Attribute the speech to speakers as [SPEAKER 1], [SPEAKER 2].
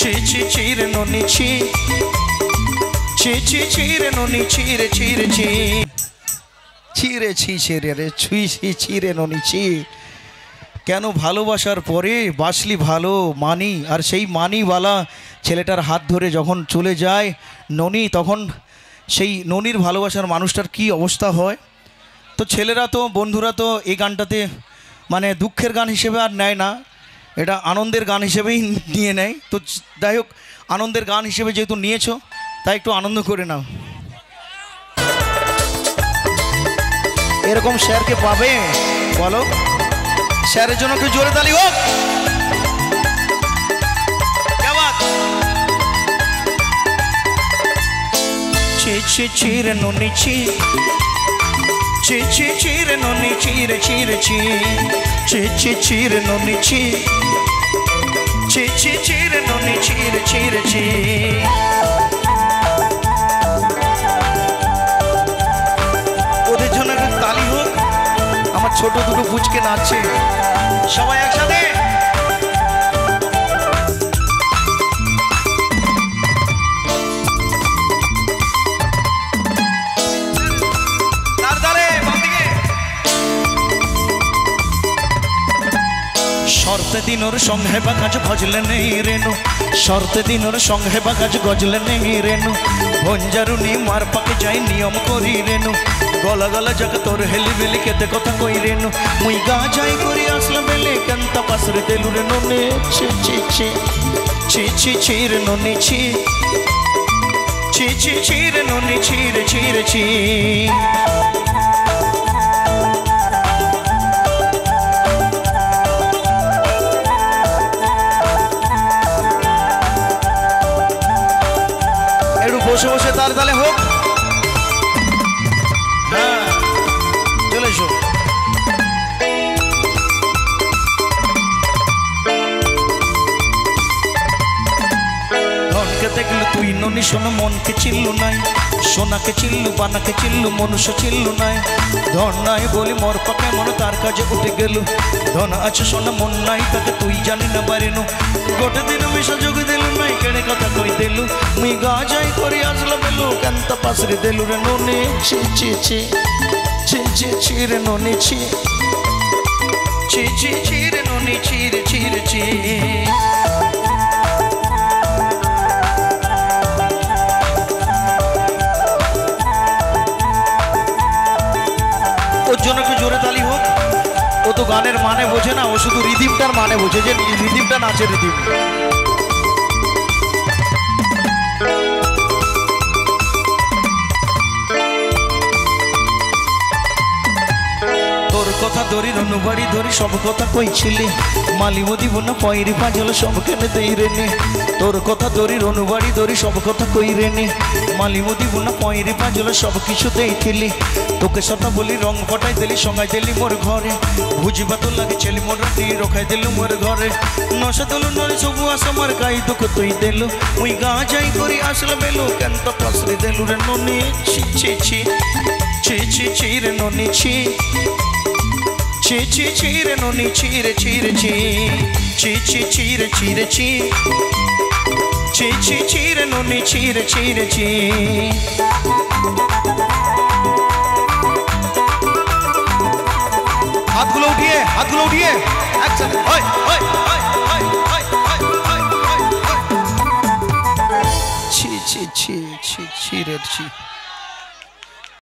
[SPEAKER 1] ছি ছি ছি রে ননি ছি ছি ছি ছি রে ননি ছি রে ছি রে ছি ছি রে ছি ছি রে ছুঁই ছি ছি রে ননি ছি। কেন ভালোবাসার পরে বাসলি ভালো মানি, আর সেই মানিওয়ালা ছেলেটার হাত ধরে যখন চলে যায় ননি, তখন সেই ননির ভালোবাসার মানুষটার কি অবস্থা হয়। তো ছেলেরা তো বন্ধুরা তো এই গানটাতে মানে দুঃখের গান হিসেবে আর নেয় না, এটা আনন্দের গান হিসেবেই নিয়ে নেয়। তো যাই হোক, আনন্দের গান হিসেবে যেহেতু নিয়েছো তাই একটু আনন্দ করে নাও। এরকম স্যারকে পাবে বলো? স্যারের জন্য একটু জোরে তালি হোক। ছি ছি ছি রে ননি ছি ছি ছি ছি রে ননি ছি রে ছি রে ছি ছি ছি ছি রে ননি ছি ছি ছি ছি রে ননি ছি রে ছি রে ছি। ওদের জন্য একটু তালি হোক। আমার ছোট দুটো পুচকে নাচছে, সবাই একসাথে। শর্তে দিনর সঙ্গে বাগাজ ভজলে নেই রেনু, শর্তে দিনর সঙ্গে বাগাজ গজলে নেই রেনু, ভঞ্জারুনি মার পাকে যাই নিয়ম করি রেনু, গলা গলা জায়গা তোর হেলি বেলি কেতে কথা কই রেনু, মুই গা যাই করি আসলাম বেলে কেনতা পাশরে দেলু রে ননে ছি ছি ছি ছি ছি ছি রে ননি ছি ছি ছি ছি রে ননি ছি রে ছি রে ছি। বসে বসে তালে তালে হোক। হ্যাঁ চলে এসো। ধনকে দেখলু তুই ননি শোনো মনকে চিল্লু নাই, সোনাকে চিল্লু বানাকে চিল্লু মনুষ্য চিল্লু নাই, ধন নাই বলি মোর পাকে মন তার কাজে উঠে গেল, ধন আছে সোনা মন নাই তাকে তুই জানি না বারিনু, গোটে দিন মিশা যোগ দিলু নাই কেড়ে কথা কই দিলু, মুই গা যাই করি আসলো বেলু কেনতা পাশরে দিলু রে ননি ছি ছি ছি ছি ছি ছি রে ননি ছি ছি ছি ছি রে ননি ছি রে ছি রে ছি। ওর জন্য একটু জোরে তালি হোক। ও তো গানের মানে বোঝে না, ও শুধু রিদিমটার মানে বোঝে, যে রিদিমটা নাচে রিদিম। তোর কথা ধরি রনুবাড়ি ধরি সব কথা কইছিলি, মালিমো দিব না পয়রি পাজল সব কেনে দেই রেনে, তোর কথা ধরি রনুবাড়ি ধরি সব কথা কই রেনে, মালিমো দিব না পয়রি পাজল সব কিছু দেইছিলি, তোকে সতা বলি রং ফটাই দিলি সঙ্গাই দিলি মোর ঘরে, বুঝিবা তো লাগে ছেলি মোর রাতি রখাই দিলু মোর ঘরে, নশা দিলু নয় সবু আস আমার গাই দুঃখ তুই দিলু, মুই গা যাই করি আসলে বেলু কেন্ত পাশরে দিলু রে ননি ছি ছি ছি ছি ছি ছি রে ননি ছি ছি ছি ছি রে ননি ছি রে ছি রে ছি ছি ছি ছি রে ছি রে ছি ছি ছি ছি রে ননি ছি রে ছি রে ছি। হাতগুলো উঠিয়ে একসাথে হয় হয় হয় হয় হয় হয় ছি ছি ছি ছি ছি রে ছি।